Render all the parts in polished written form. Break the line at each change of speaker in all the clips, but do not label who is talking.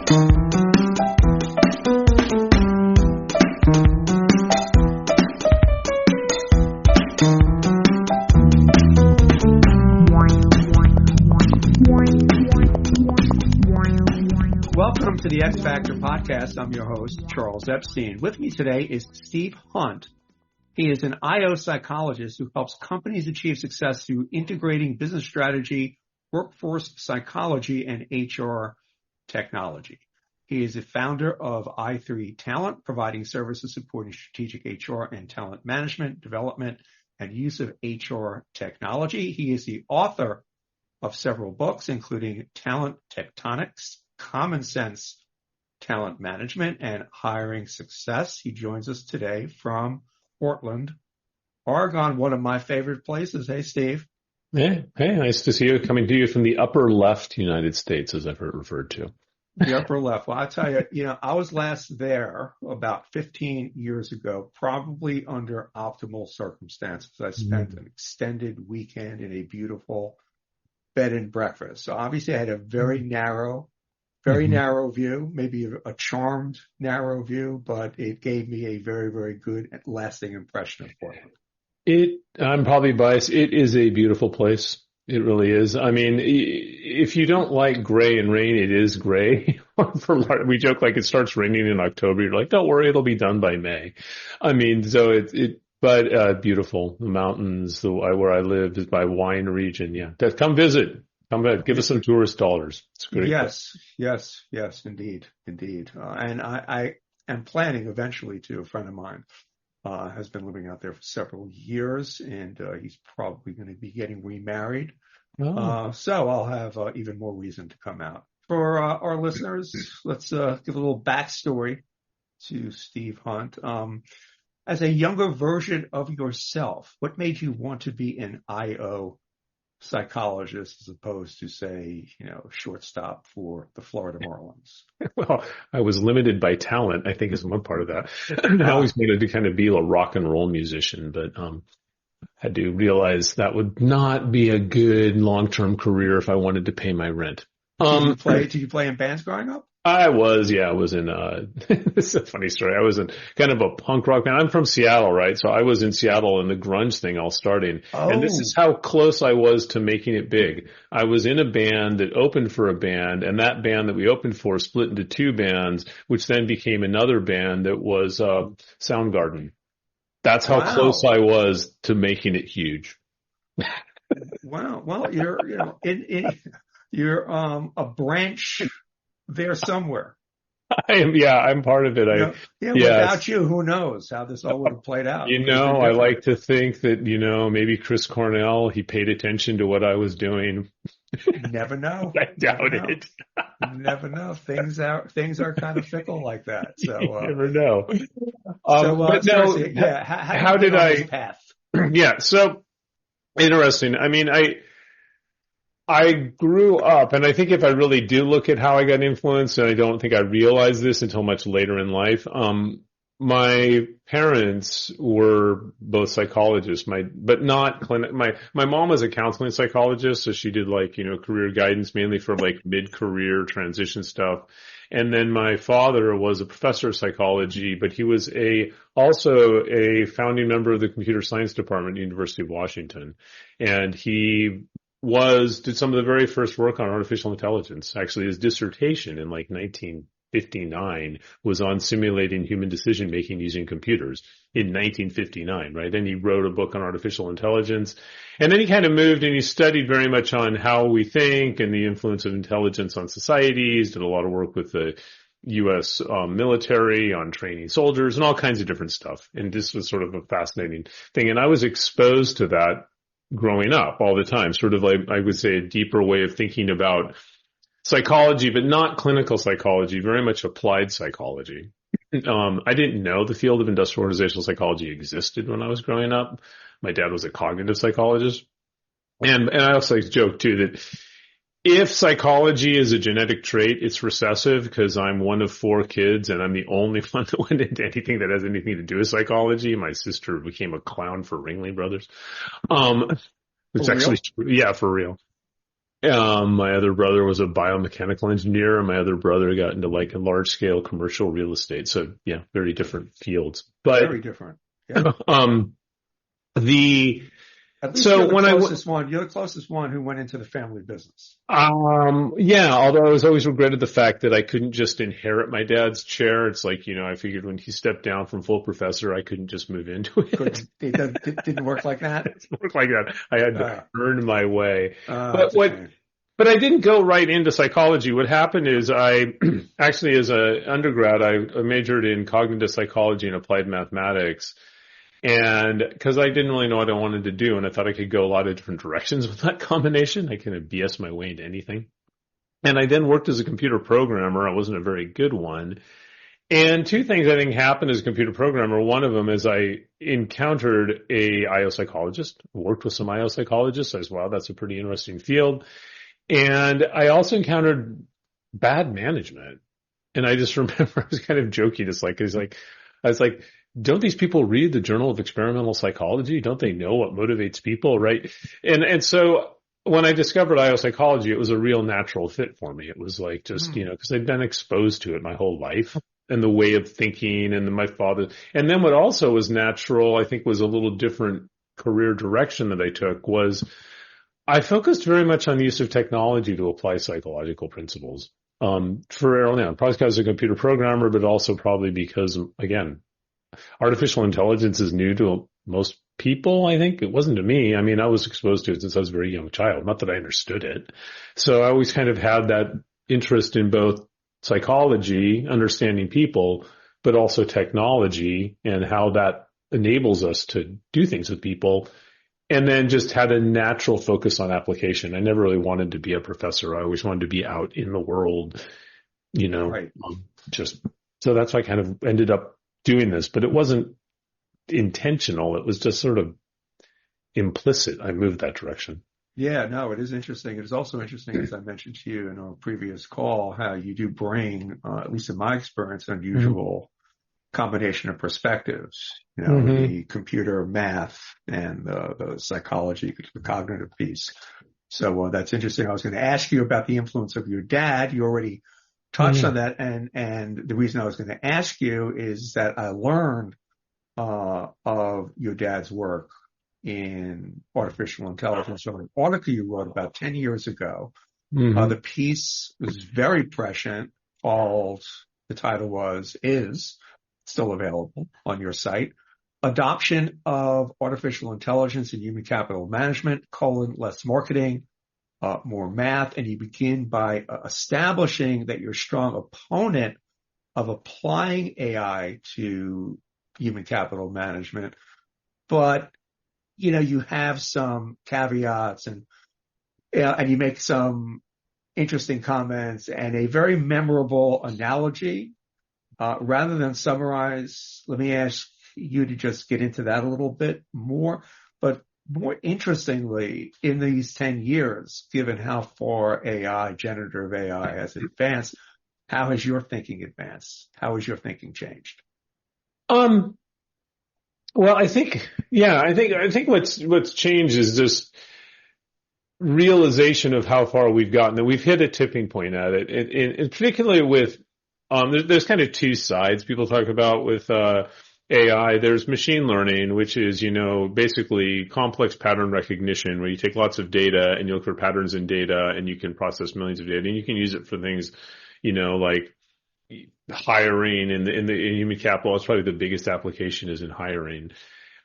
Welcome to the X Factor podcast. I'm your host, Charles Epstein. With me today is Steve Hunt. He is an IO psychologist who helps companies achieve success through integrating business strategy, workforce psychology, and HR technology. He is the founder of i3 Talent, providing services supporting strategic HR and talent management, development, and use of HR technology. He is the author of several books, including Talent Tectonics, Common Sense Talent Management, and Hiring Success. He joins us today from Portland, Oregon, one of my favorite places. Hey, Steve.
Hey, nice to see you. Coming to you from the upper left United States, as I've heard referred to.
The upper left. Well, I tell you, I was last there about 15 years ago, probably under optimal circumstances. I spent an extended weekend in a beautiful bed and breakfast. So obviously I had a very narrow view, maybe a charmed narrow view, but it gave me a very, very good and lasting impression of Portland.
I'm probably biased. It is a beautiful place. It really is. I mean, if you don't like gray and rain, it is gray. We joke like it starts raining in October. You're like, don't worry, it'll be done by May. I mean, so but beautiful. The mountains, where I live is by wine region. Yeah. Come visit. Come back. Give us some tourist dollars. It's great.
Yes, indeed. And I am planning eventually to. A friend of mine has been living out there for several years, and he's probably going to be getting remarried.
Oh.
So I'll have even more reason to come out. For our listeners, let's give a little backstory to Steve Hunt. As a younger version of yourself, what made you want to be an IO psychologist as opposed to, say, shortstop for the Florida Marlins?
Well, I was limited by talent, I think, is one part of that. I always wanted to kind of be a rock and roll musician, but had to realize that would not be a good long-term career if I wanted to pay my rent.
Did you play in bands growing up?
I was in, this is a funny story. I was in kind of a punk rock band. I'm from Seattle, right? So I was in Seattle and the grunge thing all starting.
Oh.
And this is how close I was to making it big. I was in a band that opened for a band, and that band that we opened for split into two bands, which then became another band that was, Soundgarden. That's how close I was to making it huge.
Wow. Well, you're a branch there somewhere.
I'm part of it.
Without you, who knows how this all would have played out.
I like to think that, maybe Chris Cornell, he paid attention to what I was doing.
Never know.
I doubt it.
Never know. Things are kind of fickle like that. So
you never know.
How did I path?
Yeah. So interesting. I mean, I grew up, and I think if I really do look at how I got influenced, and I don't think I realized this until much later in life, my parents were both psychologists, but not clinic. My mom was a counseling psychologist, so she did career guidance mainly for mid-career transition stuff. And then my father was a professor of psychology, but he was also a founding member of the computer science department at the University of Washington. And he did some of the very first work on artificial intelligence. Actually, his dissertation in 1959 was on simulating human decision making using computers in 1959, right? Then he wrote a book on artificial intelligence. And then he kind of moved and he studied very much on how we think and the influence of intelligence on societies, did a lot of work with the U.S. Military on training soldiers and all kinds of different stuff. And this was sort of a fascinating thing. And I was exposed to that growing up all the time, sort of I would say a deeper way of thinking about psychology, but not clinical psychology, very much applied psychology. I didn't know the field of industrial organizational psychology existed when I was growing up. My dad was a cognitive psychologist. And I also like to joke too that if psychology is a genetic trait, it's recessive because I'm one of 4 kids and I'm the only one that went into anything that has anything to do with psychology. My sister became a clown for Ringling Brothers. It's actually true. Yeah, for real. My other brother was a biomechanical engineer, and my other brother got into like a large scale commercial real estate. So yeah, very different fields. But
Very different. Yeah.
um, the
At least
so when I
you're the closest one who went into the family business.
Yeah, although I was always regretted the fact that I couldn't just inherit my dad's chair. It's like, I figured when he stepped down from full professor, I couldn't just move into it.
It didn't work like that.
It didn't work like that. I had to earn my way.
That's a shame.
But I didn't go right into psychology. What happened is I actually, as an undergrad, I majored in cognitive psychology and applied mathematics. And because I didn't really know what I wanted to do, and I thought I could go a lot of different directions with that combination, I kind of BS my way into anything. And I then worked as a computer programmer. I wasn't a very good one. And two things I think happened as a computer programmer. One of them is I encountered a IO psychologist, worked with some IO psychologists. I was, wow, that's a pretty interesting field. And I also encountered bad management. And I just remember I was kind of joking. I was like, don't these people read the Journal of Experimental Psychology? Don't they know what motivates people, right? And so when I discovered IO psychology, it was a real natural fit for me. It was like just, because I'd been exposed to it my whole life and the way of thinking and my father. And then what also was natural, I think was a little different career direction that I took was I focused very much on the use of technology to apply psychological principles. For early on, probably because I was a computer programmer, but also probably because, again, artificial intelligence is new to most people, I think. It wasn't to me. I mean, I was exposed to it since I was a very young child, not that I understood it. So I always kind of had that interest in both psychology, understanding people, but also technology and how that enables us to do things with people. And then just had a natural focus on application. I never really wanted to be a professor. I always wanted to be out in the world,
Right.
So that's why I kind of ended up doing this, but it wasn't intentional. It was just sort of implicit. I moved that direction.
Yeah, no, it is interesting. It is also interesting, as I mentioned to you in our previous call, how you do bring, at least in my experience, an unusual combination of perspectives, the computer math and the psychology, the cognitive piece. So that's interesting. I was going to ask you about the influence of your dad. You already touched on that. And the reason I was going to ask you is that I learned of your dad's work in artificial intelligence. So an article you wrote about 10 years ago, the piece was very prescient. The title is still available on your site, Adoption of Artificial Intelligence in Human Capital Management, less marketing, more math. And you begin by establishing that you're a strong opponent of applying AI to human capital management. But, you have some caveats and you make some interesting comments and a very memorable analogy. Rather than summarize, let me ask you to just get into that a little bit more. But more interestingly, in these 10 years, given how far generative AI has advanced, how has your thinking advanced? How has your thinking changed?
Well, I think what's changed is just realization of how far we've gotten, that we've hit a tipping point at it. And particularly with, there's kind of two sides people talk about with, AI. There's machine learning, which is, basically complex pattern recognition, where you take lots of data and you look for patterns in data and you can process millions of data and you can use it for things, like hiring in human capital. It's probably the biggest application is in hiring.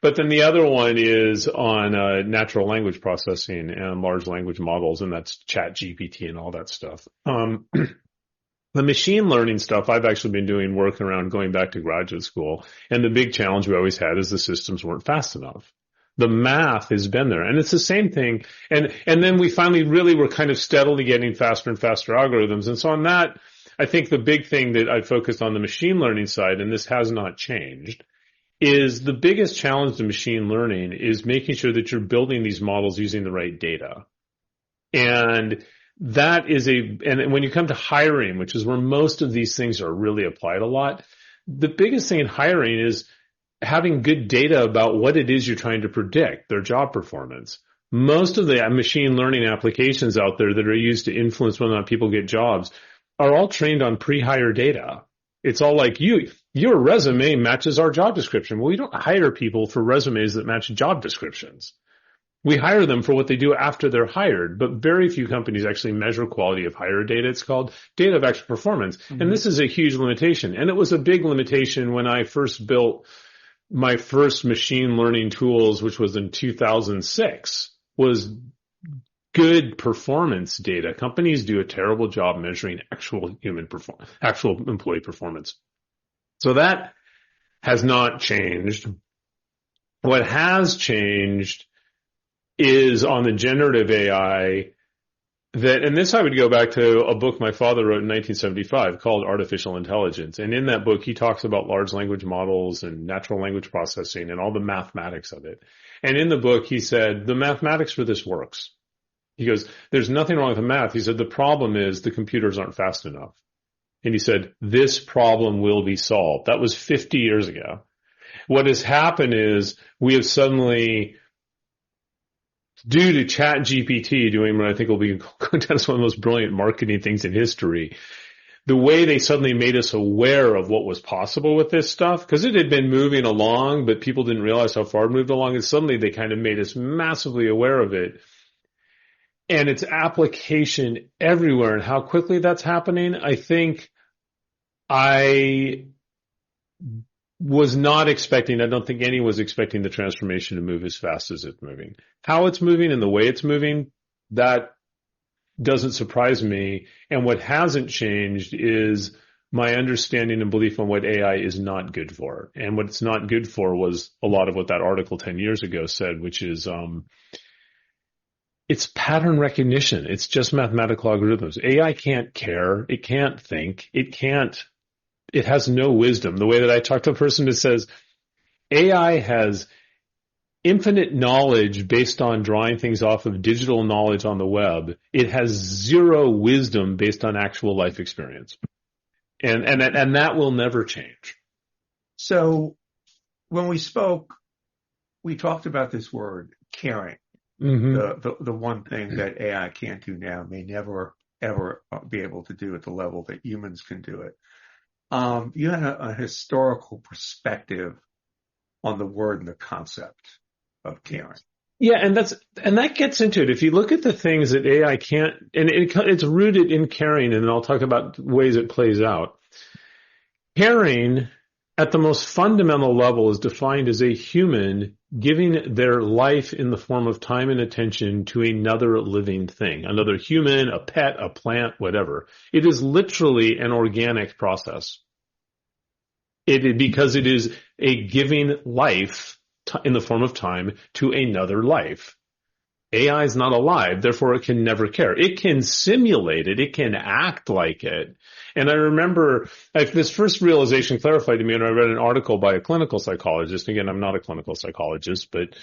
But then the other one is on natural language processing and large language models, and that's Chat GPT and all that stuff. The machine learning stuff, I've actually been doing work around going back to graduate school. And the big challenge we always had is the systems weren't fast enough. The math has been there. And it's the same thing. And then we finally really were kind of steadily getting faster and faster algorithms. And so on that, I think the big thing that I focused on the machine learning side, and this has not changed, is the biggest challenge to machine learning is making sure that you're building these models using the right data. And and when you come to hiring, which is where most of these things are really applied a lot, the biggest thing in hiring is having good data about what it is you're trying to predict, their job performance. Most of the machine learning applications out there that are used to influence whether or not people get jobs are all trained on pre-hire data. It's all like your resume matches our job description. Well, we don't hire people for resumes that match job descriptions. We hire them for what they do after they're hired, but very few companies actually measure quality of hire data. It's called data of actual performance. Mm-hmm. And this is a huge limitation. And it was a big limitation when I first built my first machine learning tools, which was in 2006, was good performance data. Companies do a terrible job measuring actual employee performance. So that has not changed. What has changed is on the generative AI and this I would go back to a book my father wrote in 1975 called Artificial Intelligence. And in that book, he talks about large language models and natural language processing and all the mathematics of it. And in the book, he said, the mathematics for this works. He goes, there's nothing wrong with the math. He said, the problem is the computers aren't fast enough. And he said, this problem will be solved. That was 50 years ago. What has happened is we have suddenly, due to ChatGPT doing what I think will be going down as one of the most brilliant marketing things in history, the way they suddenly made us aware of what was possible with this stuff, because it had been moving along, but people didn't realize how far it moved along, and suddenly they kind of made us massively aware of it. And its application everywhere and how quickly that's happening, I think I was not expecting, I don't think anyone was expecting the transformation to move as fast as it's moving. How it's moving and the way it's moving, that doesn't surprise me. And what hasn't changed is my understanding and belief on what AI is not good for. And what it's not good for was a lot of what that article 10 years ago said, which is, it's pattern recognition. It's just mathematical algorithms. AI can't care. It can't think. It has no wisdom. The way that I talk to a person that says AI has infinite knowledge based on drawing things off of digital knowledge on the web. It has zero wisdom based on actual life experience. And that will never change.
So when we spoke, we talked about this word, caring. Mm-hmm. The one thing that AI can't do now may never, ever be able to do at the level that humans can do it. You had a historical perspective on the word and the concept of caring.
Yeah, and that gets into it. If you look at the things that AI can't, and it's rooted in caring, and I'll talk about ways it plays out. Caring at the most fundamental level is defined as a human giving their life in the form of time and attention to another living thing, another human, a pet, a plant, whatever. It is literally an organic process. Because it is a giving life in the form of time to another life. AI is not alive, therefore it can never care. It can simulate it. It can act like it. And I remember this first realization clarified to me when I read an article by a clinical psychologist. Again, I'm not a clinical psychologist, but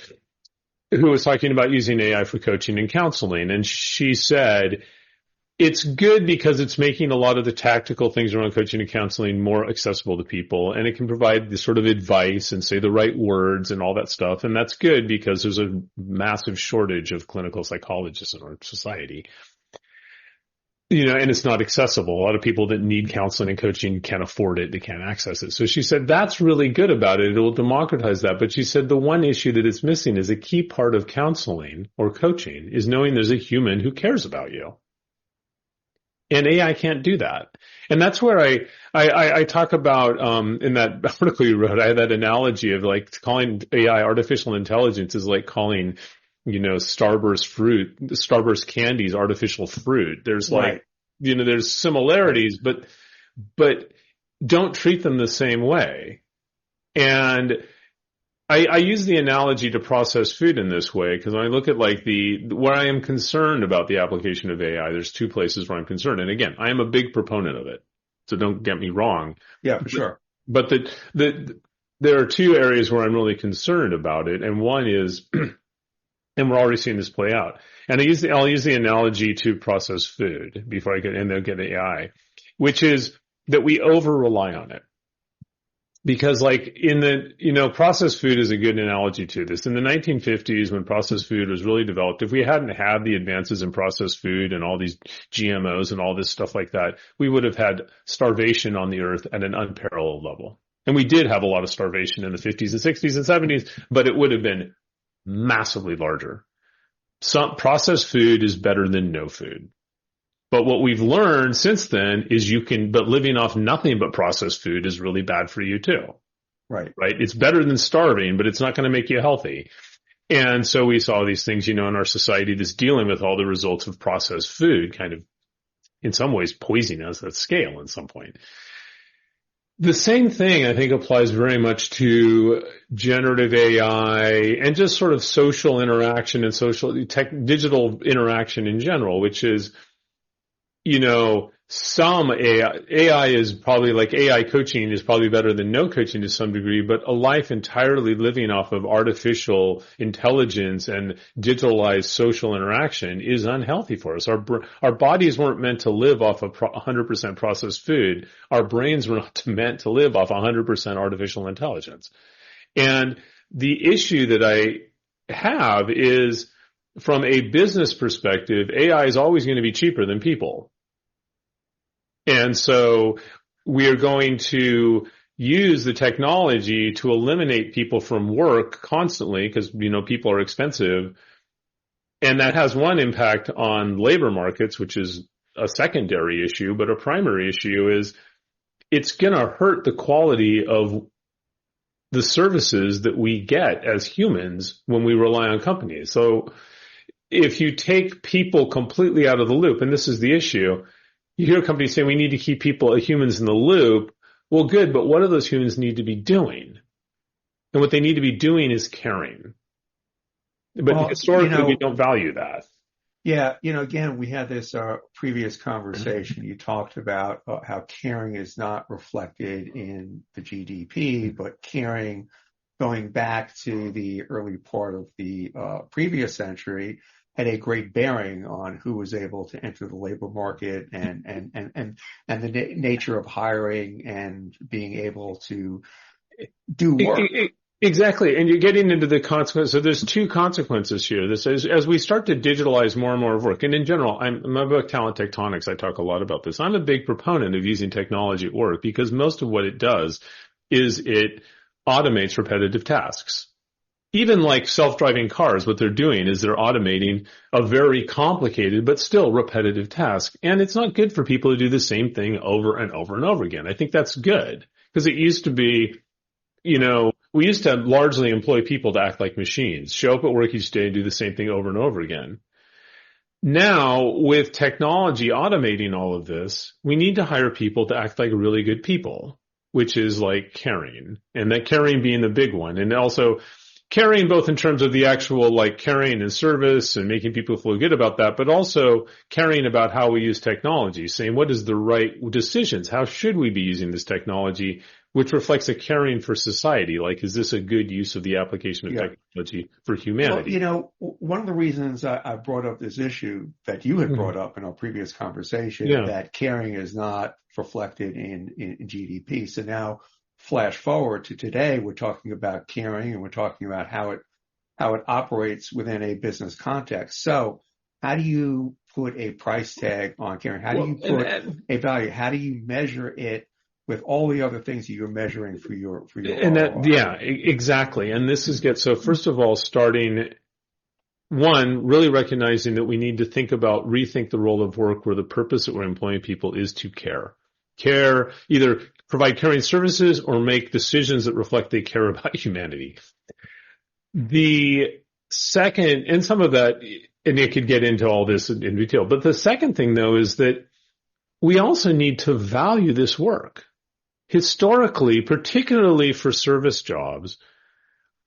who was talking about using AI for coaching and counseling. And she said, it's good because it's making a lot of the tactical things around coaching and counseling more accessible to people. And it can provide the sort of advice and say the right words and all that stuff. And that's good because there's a massive shortage of clinical psychologists in our society. And it's not accessible. A lot of people that need counseling and coaching can't afford it. They can't access it. So she said, that's really good about it. It will democratize that. But she said the one issue that it's missing is a key part of counseling or coaching is knowing there's a human who cares about you. And AI can't do that. And that's where I talk about, in that article you wrote, I had that analogy of like calling AI artificial intelligence is like calling, Starburst candies artificial fruit. There's like, there's similarities, but don't treat them the same way. And I use the analogy to process food in this way because when I look at like where I am concerned about the application of AI, there's two places where I'm concerned. And again, I am a big proponent of it. So don't get me wrong.
Yeah, for sure.
But there are two areas where I'm really concerned about it. And one is, and we're already seeing this play out. And I'll use the analogy to process food before I get AI, which is that we over rely on it. Because like processed food is a good analogy to this. In the 1950s, when processed food was really developed, if we hadn't had the advances in processed food and all these GMOs and all this stuff like that, we would have had starvation on the earth at an unparalleled level. And we did have a lot of starvation in the 50s and 60s and 70s, but it would have been massively larger. Some processed food is better than no food. But what we've learned since then is but living off nothing but processed food is really bad for you too.
Right.
Right. It's better than starving, but it's not going to make you healthy. And so we saw these things, in our society that's dealing with all the results of processed food, kind of in some ways poisoning us at scale at some point. The same thing, I think, applies very much to generative AI and just sort of social interaction and digital interaction in general, which is, some AI is probably like AI coaching is probably better than no coaching to some degree, but a life entirely living off of artificial intelligence and digitalized social interaction is unhealthy for us. Our bodies weren't meant to live off of 100% processed food. Our brains were not meant to live off 100% artificial intelligence. And the issue that I have is, from a business perspective, AI is always going to be cheaper than people. And so we are going to use the technology to eliminate people from work constantly because, people are expensive. And that has one impact on labor markets, which is a secondary issue, but a primary issue is it's going to hurt the quality of the services that we get as humans when we rely on companies. So if you take people completely out of the loop, and this is the issue, you hear companies say we need to keep humans in the loop. Well, good, but what do those humans need to be doing? And what they need to be doing is caring. But historically, we don't value that.
Yeah, again, we had this previous conversation. You talked about how caring is not reflected in the GDP, but caring going back to the early part of the previous century had a great bearing on who was able to enter the labor market and the nature of hiring and being able to do work.
Exactly. And you're getting into the consequence. So there's two consequences here. This is, as we start to digitalize more and more of work, and in general, in my book, Talent Tectonics, I talk a lot about this. I'm a big proponent of using technology at work because most of what it does is it automates repetitive tasks. Even like self-driving cars, what they're doing is they're automating a very complicated but still repetitive task. And it's not good for people to do the same thing over and over and over again. I think that's good because it used to be, we used to largely employ people to act like machines, show up at work each day and do the same thing over and over again. Now, with technology automating all of this, we need to hire people to act like really good people, which is like caring, and that caring being the big one. And also caring both in terms of the actual like caring and service and making people feel good about that, but also caring about how we use technology, saying what is the right decisions? How should we be using this technology, which reflects a caring for society? Like, is this a good use of the application of technology for humanity?
Well, one of the reasons I brought up this issue that you had brought up in our previous conversation, that caring is not reflected in GDP. So now, flash forward to today, we're talking about caring and we're talking about how it operates within a business context. So how do you put a price tag on caring? How do you put a value? How do you measure it with all the other things that you're measuring for your
and that, exactly. And this so first of all, really recognizing that we need to rethink the role of work where the purpose that we're employing people is to care. Either provide caring services or make decisions that reflect they care about humanity. The second, and some of that, and it could get into all this in detail, but the second thing though is that we also need to value this work. Historically, particularly for service jobs,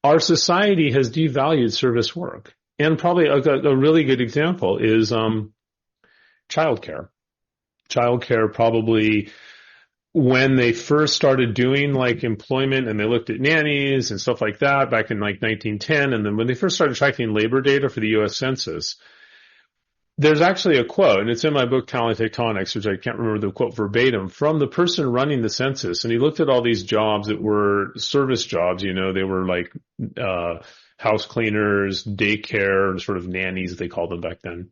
our society has devalued service work. And probably a really good example is childcare. Childcare probably, when they first started doing like employment and they looked at nannies and stuff like that back in like 1910, and then when they first started tracking labor data for the U.S. Census, There's actually a quote, and it's in my book, Talent Tectonics, which I can't remember the quote verbatim, from the person running the census. And he looked at all these jobs that were service jobs. They were like house cleaners, daycare, sort of nannies, they called them back then.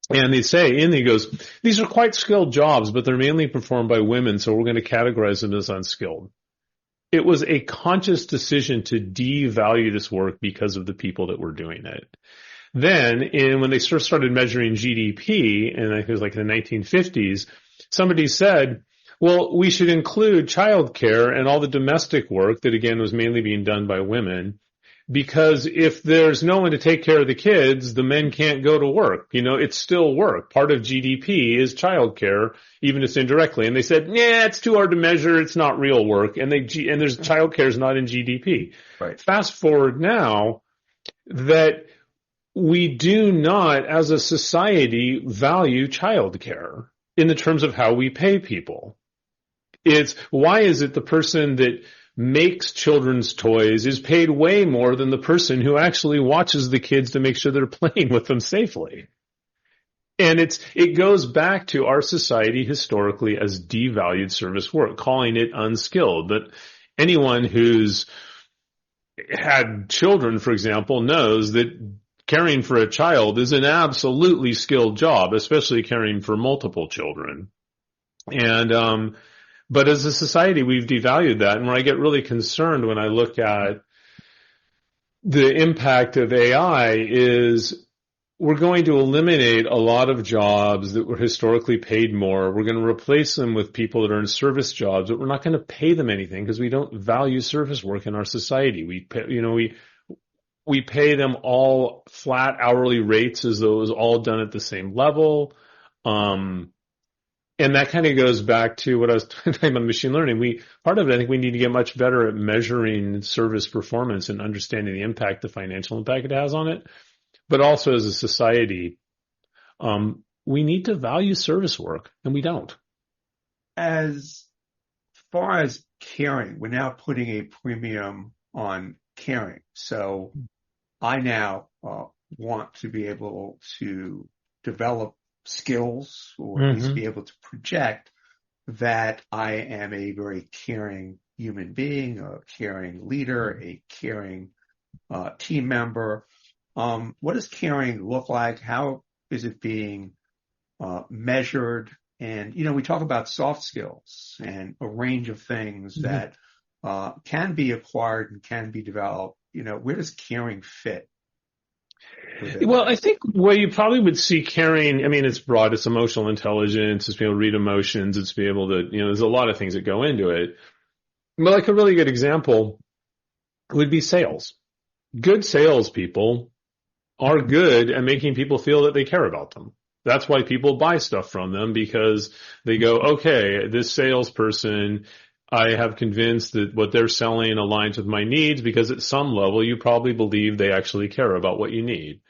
And he goes, these are quite skilled jobs, but they're mainly performed by women, so we're going to categorize them as unskilled. It was a conscious decision to devalue this work because of the people that were doing it. Then, when they first started measuring GDP, and I think it was like in the 1950s, somebody said, well, we should include childcare and all the domestic work that, again, was mainly being done by women, because if there's no one to take care of the kids, the men can't go to work. It's still work. Part of GDP is childcare, even if it's indirectly. And they said, yeah, it's too hard to measure. It's not real work. And there's childcare is not in GDP.
Right.
Fast forward now that we do not, as a society, value childcare in the terms of how we pay people. Why is it the person that makes children's toys is paid way more than the person who actually watches the kids to make sure they're playing with them safely? And it goes back to our society historically as devalued service work, calling it unskilled. But anyone who's had children, for example, knows that caring for a child is an absolutely skilled job, especially caring for multiple children. And, but as a society, we've devalued that. And where I get really concerned when I look at the impact of AI is we're going to eliminate a lot of jobs that were historically paid more. We're going to replace them with people that are in service jobs, but we're not going to pay them anything because we don't value service work in our society. We pay them all flat hourly rates as though it was all done at the same level. And that kind of goes back to what I was talking about machine learning. Part of it, I think we need to get much better at measuring service performance and understanding the impact, the financial impact it has on it. But also as a society, we need to value service work, and we don't.
As far as caring, we're now putting a premium on caring. So I now want to be able to develop skills or at least be able to project that I am a very caring human being, a caring leader, a caring team member. What does caring look like? How is it being measured? And, we talk about soft skills and a range of things that can be acquired and can be developed. Where does caring fit?
Well, I think where you probably would see caring, it's broad. It's emotional intelligence. It's being able to read emotions. It's being able to, there's a lot of things that go into it. But like a really good example would be sales. Good salespeople are good at making people feel that they care about them. That's why people buy stuff from them, because they go, okay, this salesperson, I have convinced that what they're selling aligns with my needs, because at some level you probably believe they actually care about what you need.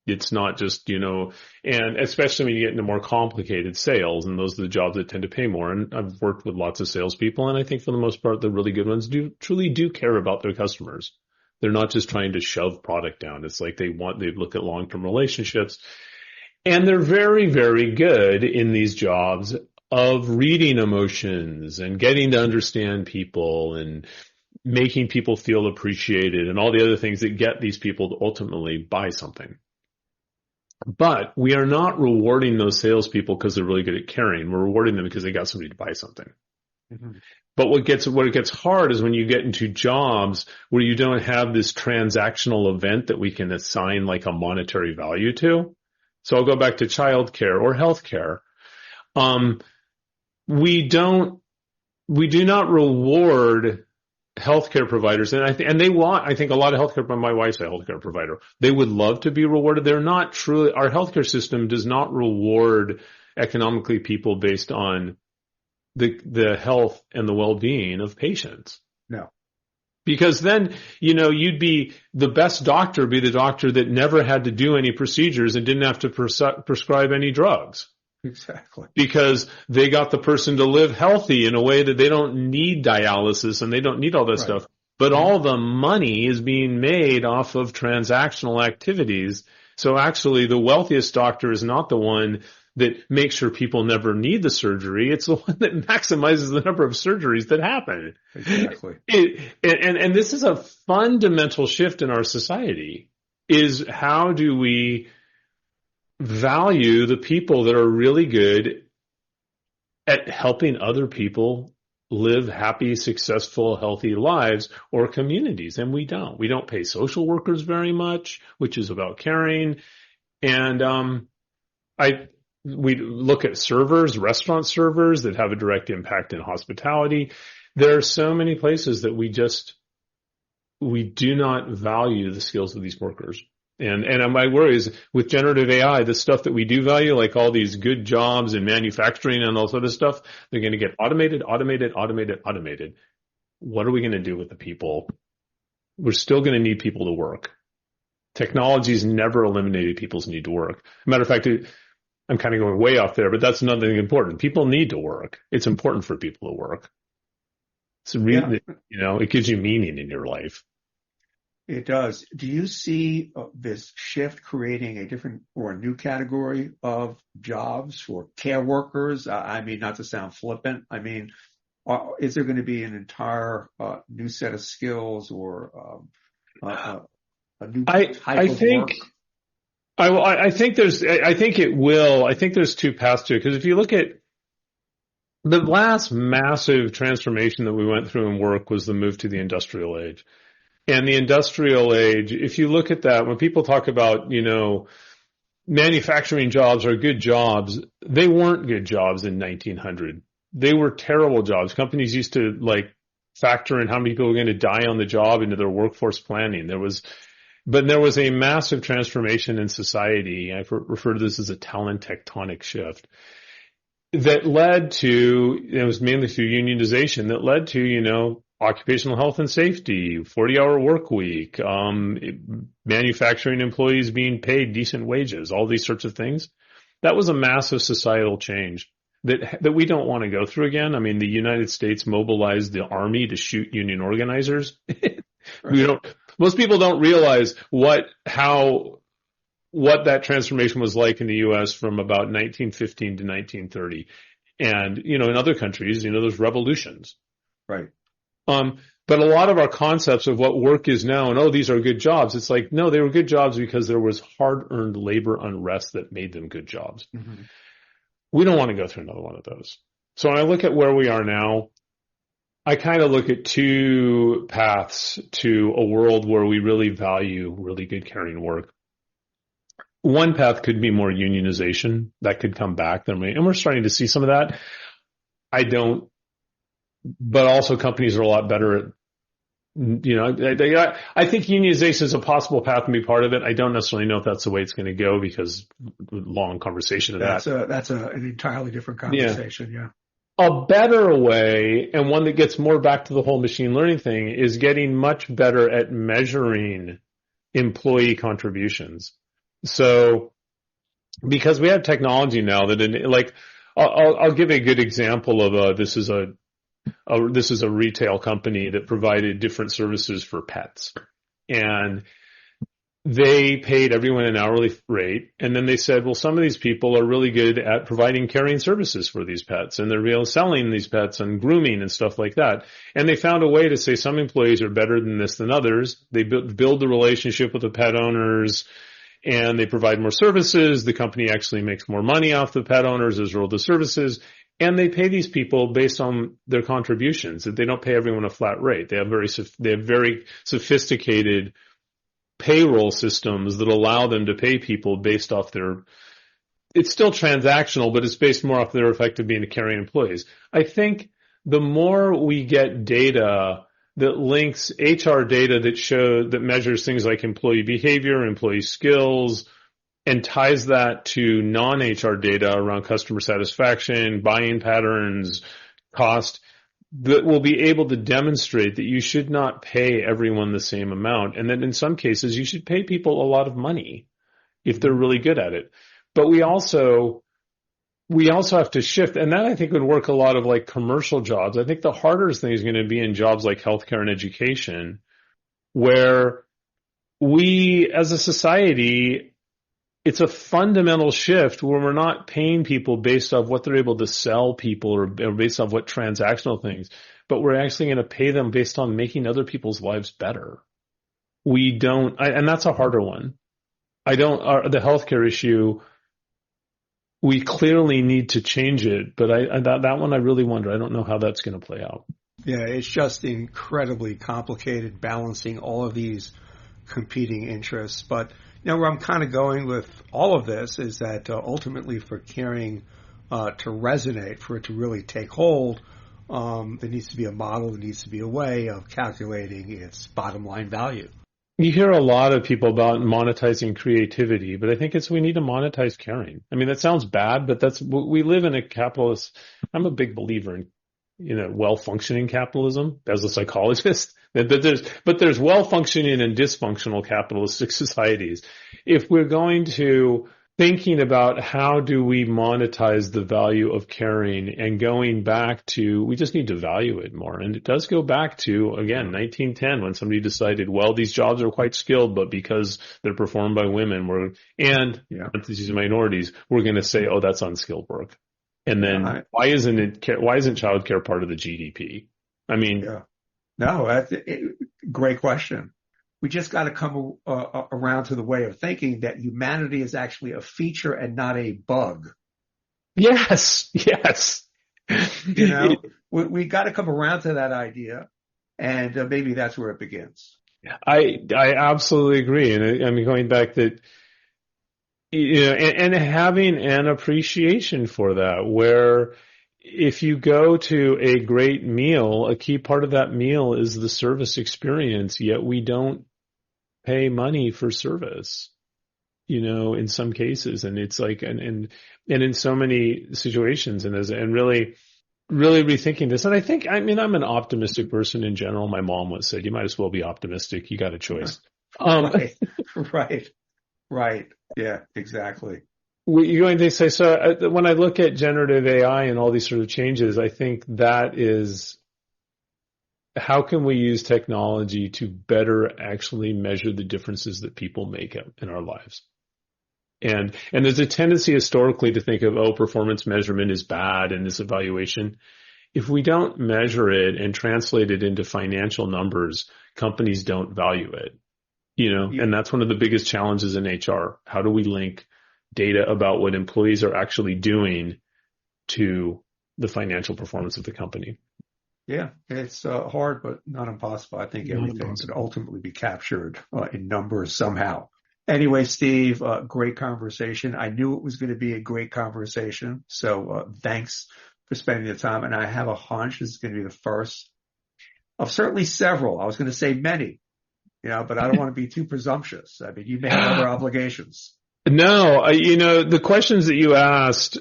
It's not just, and especially when you get into more complicated sales, and those are the jobs that tend to pay more. And I've worked with lots of salespeople, and I think for the most part, the really good ones truly do care about their customers. They're not just trying to shove product down. It's like they look at long-term relationships, and they're very, very good in these jobs of reading emotions and getting to understand people and making people feel appreciated and all the other things that get these people to ultimately buy something. But we are not rewarding those salespeople because they're really good at caring. We're rewarding them because they got somebody to buy something. Mm-hmm. But what it gets hard is when you get into jobs where you don't have this transactional event that we can assign like a monetary value to. So I'll go back to childcare or healthcare. We do not reward healthcare providers, and I think a lot of healthcare. My wife's a healthcare provider. They would love to be rewarded. They're not truly. Our healthcare system does not reward economically people based on the health and the well-being of patients.
No,
because then you'd be the best doctor, be the doctor that never had to do any procedures and didn't have to prescribe any drugs.
Exactly. Because
they got the person to live healthy in a way that they don't need dialysis and they don't need all that stuff. But all the money is being made off of transactional activities So actually, the wealthiest doctor is not the one that makes sure people never need the surgery. It's the one that maximizes the number of surgeries that happen.
Exactly.
And this is a fundamental shift in our society, is how do we value the people that are really good at helping other people live happy, successful, healthy lives or communities. And we don't. We don't pay social workers very much, which is about caring. And we look at servers, restaurant servers that have a direct impact in hospitality. There are so many places that we do not value the skills of these workers. And my worry is with generative AI, the stuff that we do value, like all these good jobs in manufacturing and all sort of stuff, they're going to get automated. What are we going to do with the people? We're still going to need people to work. Technology's never eliminated people's need to work. Matter of fact, I'm kind of going way off there, but that's another thing important. People need to work. It's important for people to work. It's really, it gives you meaning in your life.
It does. Do you see this shift creating a different or a new category of jobs for care workers? I mean, not to sound flippant. I mean, is there going to be an entire new set of skills or a new type of work?
I think it will. I think there's two paths to it. Because if you look at the last massive transformation that we went through in work was the move to the industrial age. And the industrial age, if you look at that, when people talk about, manufacturing jobs are good jobs, they weren't good jobs in 1900. They were terrible jobs. Companies used to factor in how many people were going to die on the job into their workforce planning. There was a massive transformation in society. I refer to this as a talent tectonic shift that led to, it was mainly through unionization, that led to, occupational health and safety, 40-hour work week, manufacturing employees being paid decent wages, all these sorts of things. That was a massive societal change that we don't want to go through again. I mean, the United States mobilized the army to shoot union organizers. Most people don't realize what that transformation was like in the U.S. from about 1915 to 1930. And, in other countries, there's revolutions.
Right.
But a lot of our concepts of what work is now and, these are good jobs. It's like, no, they were good jobs because there was hard-earned labor unrest that made them good jobs. Mm-hmm. We don't want to go through another one of those. So when I look at where we are now, I kind of look at two paths to a world where we really value really good caring work. One path could be more unionization. That could come back. And we're starting to see some of that. But also companies are a lot better at, I think unionization is a possible path to be part of it. I don't necessarily know if that's the way it's going to go because long conversation of that.
That's an entirely different conversation. Yeah.
A better way, and one that gets more back to the whole machine learning thing, is getting much better at measuring employee contributions. So, because we have technology now that, I'll give a good example of this is a retail company that provided different services for pets, and they paid everyone an hourly rate. And then they said, well, some of these people are really good at providing caring services for these pets, and they're selling these pets and grooming and stuff like that. And they found a way to say some employees are better than this than others. They build the relationship with the pet owners, and they provide more services. The company actually makes more money off the pet owners as a result of the services. And they pay these people based on their contributions. They don't pay everyone a flat rate. They have very sophisticated payroll systems that allow them to pay people based off it's still transactional, but it's based more off their effective being caring employees. I think the more we get data that links HR data that measures things like employee behavior, employee skills, and ties that to non-HR data around customer satisfaction, buying patterns, cost, that will be able to demonstrate that you should not pay everyone the same amount, and that in some cases you should pay people a lot of money if they're really good at it. But we also have to shift, and that I think would work a lot of commercial jobs. I think the hardest thing is going to be in jobs like healthcare and education, where we as a society it's a fundamental shift where we're not paying people based off what they're able to sell people or based off what transactional things, but we're actually going to pay them based on making other people's lives better. And that's a harder one. The healthcare issue, we clearly need to change it, but that one I really wonder. I don't know how that's going to play out.
Yeah, it's just incredibly complicated balancing all of these competing interests. But, where I'm kind of going with all of this is that ultimately for caring to resonate, for it to really take hold, there needs to be a model, there needs to be a way of calculating its bottom line value.
You hear a lot of people about monetizing creativity, but I think we need to monetize caring. I mean, that sounds bad, but we live in a capitalist. I'm a big believer in, well-functioning capitalism as a psychologist. But there's well-functioning and dysfunctional capitalistic societies. If we're going to thinking about how do we monetize the value of caring and going back to, we just need to value it more. And it does go back to, again, 1910 when somebody decided, well, these jobs are quite skilled, but because they're performed by women these minorities, we're going to say, oh, that's unskilled work. And then why isn't childcare part of the GDP? I mean,
no, that's great question. We just got to come around to the way of thinking that humanity is actually a feature and not a bug.
Yes.
We got to come around to that idea, and maybe that's where it begins.
I absolutely agree, and I mean going back that, and having an appreciation for that, where if you go to a great meal, a key part of that meal is the service experience, yet we don't pay money for service, in some cases. And it's like, and in so many situations and really, really rethinking this. And I'm an optimistic person in general. My mom once said, you might as well be optimistic. You got a choice.
Right. Yeah, exactly.
They say, so when I look at generative AI and all these sort of changes, I think that is, how can we use technology to better actually measure the differences that people make in our lives? And there's a tendency historically to think of, performance measurement is bad in this evaluation. If we don't measure it and translate it into financial numbers, companies don't value it, and that's one of the biggest challenges in HR. How do we link data about what employees are actually doing to the financial performance of the company?
Yeah, it's hard, but not impossible. I think everything could ultimately be captured in numbers somehow. Anyway, Steve, great conversation. I knew it was going to be a great conversation. So thanks for spending the time. And I have a hunch this is going to be the first of certainly several. I was going to say many, but I don't want to be too presumptuous. I mean, you may have other obligations.
No, the questions that you asked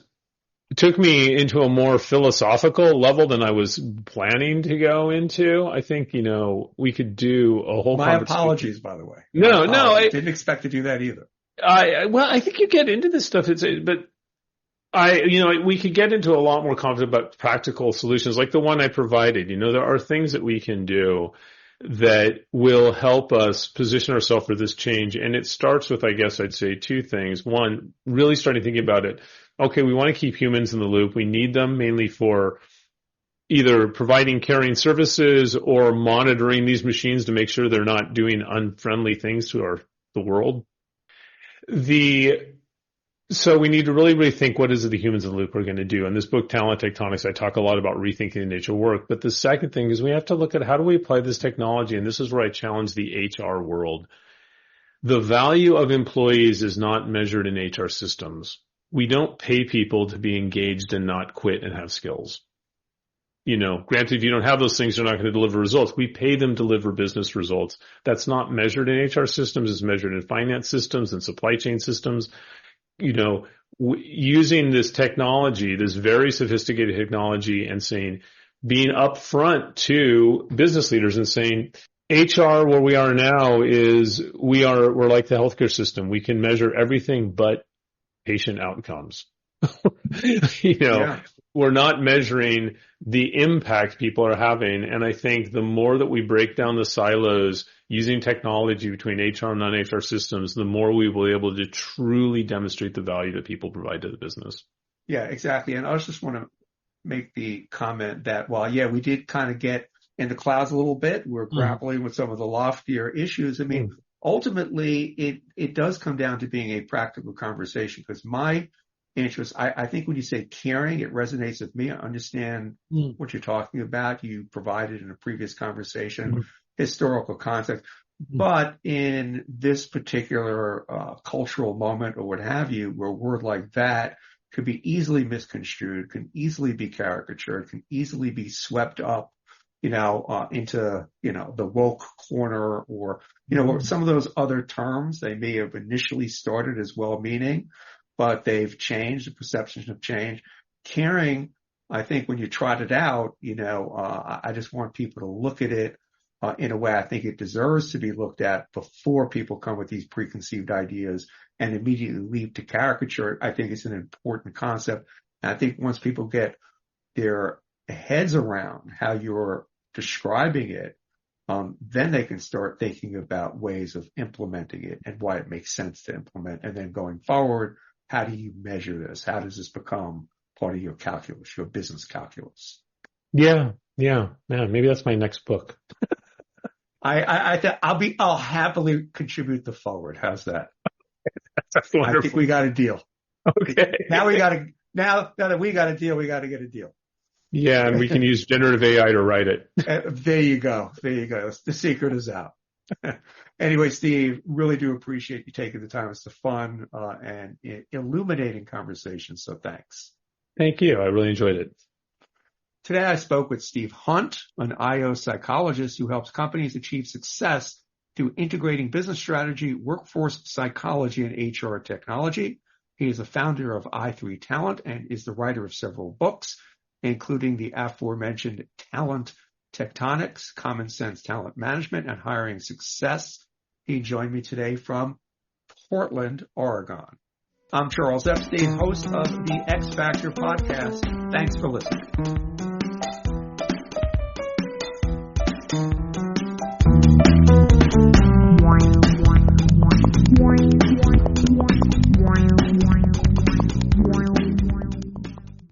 took me into a more philosophical level than I was planning to go into. I think, we could do a whole
My apologies, by the way.
No,
I didn't expect to do that either.
I think you get into this stuff, we could get into a lot more confident about practical solutions like the one I provided. There are things that we can do that will help us position ourselves for this change. And it starts with, I guess I'd say two things. One, really starting thinking about it. Okay, we want to keep humans in the loop. We need them mainly for either providing caring services or monitoring these machines to make sure they're not doing unfriendly things to the world. So we need to really rethink what is it the humans in the loop are going to do. In this book, Talent Tectonics, I talk a lot about rethinking the nature of work. But the second thing is we have to look at how do we apply this technology, and this is where I challenge the HR world. The value of employees is not measured in HR systems. We don't pay people to be engaged and not quit and have skills. Granted, if you don't have those things, you're not going to deliver results. We pay them to deliver business results. That's not measured in HR systems. It's measured in finance systems and supply chain systems. Using this technology, this very sophisticated technology, and being upfront to business leaders and saying, HR, where we are now is we're like the healthcare system. We can measure everything but patient outcomes. We're not measuring the impact people are having. And I think the more that we break down the silos using technology between HR and non-HR systems, the more we will be able to truly demonstrate the value that people provide to the business.
Yeah, exactly. And I just want to make the comment that while, yeah, we did kind of get in the clouds a little bit, we're grappling with some of the loftier issues. I mean, ultimately, it does come down to being a practical conversation, because my interest, I think when you say caring, it resonates with me. I understand what you're talking about. You provided in a previous conversation historical context. But in this particular cultural moment or what have you, where a word like that could be easily misconstrued, can easily be caricatured, can easily be swept up, into, the woke corner, or, some of those other terms, they may have initially started as well-meaning, but they've changed, the perceptions have changed. Caring, I think when you trot it out, I just want people to look at it in a way I think it deserves to be looked at before people come with these preconceived ideas and immediately leap to caricature. I think it's an important concept. And I think once people get their heads around how you're describing it, then they can start thinking about ways of implementing it and why it makes sense to implement. And then going forward, how do you measure this? How does this become part of your calculus, your business calculus?
Yeah. Maybe that's my next book.
I'll happily contribute the forward. How's that?
That's wonderful.
I think we got a deal.
Okay.
Now that we got a deal, we got to get a deal.
Yeah, and we can use generative AI to write it.
There you go. The secret is out. Anyway, Steve, really do appreciate you taking the time. It's a fun and illuminating conversation. So thanks.
Thank you. I really enjoyed it.
Today, I spoke with Steve Hunt, an IO psychologist who helps companies achieve success through integrating business strategy, workforce psychology, and HR technology. He is the founder of i3 Talent and is the writer of several books, including the aforementioned Talent Tectonics, Common Sense Talent Management, and Hiring Success. He joined me today from Portland, Oregon. I'm Charles Epstein, host of the X Factor podcast. Thanks for listening.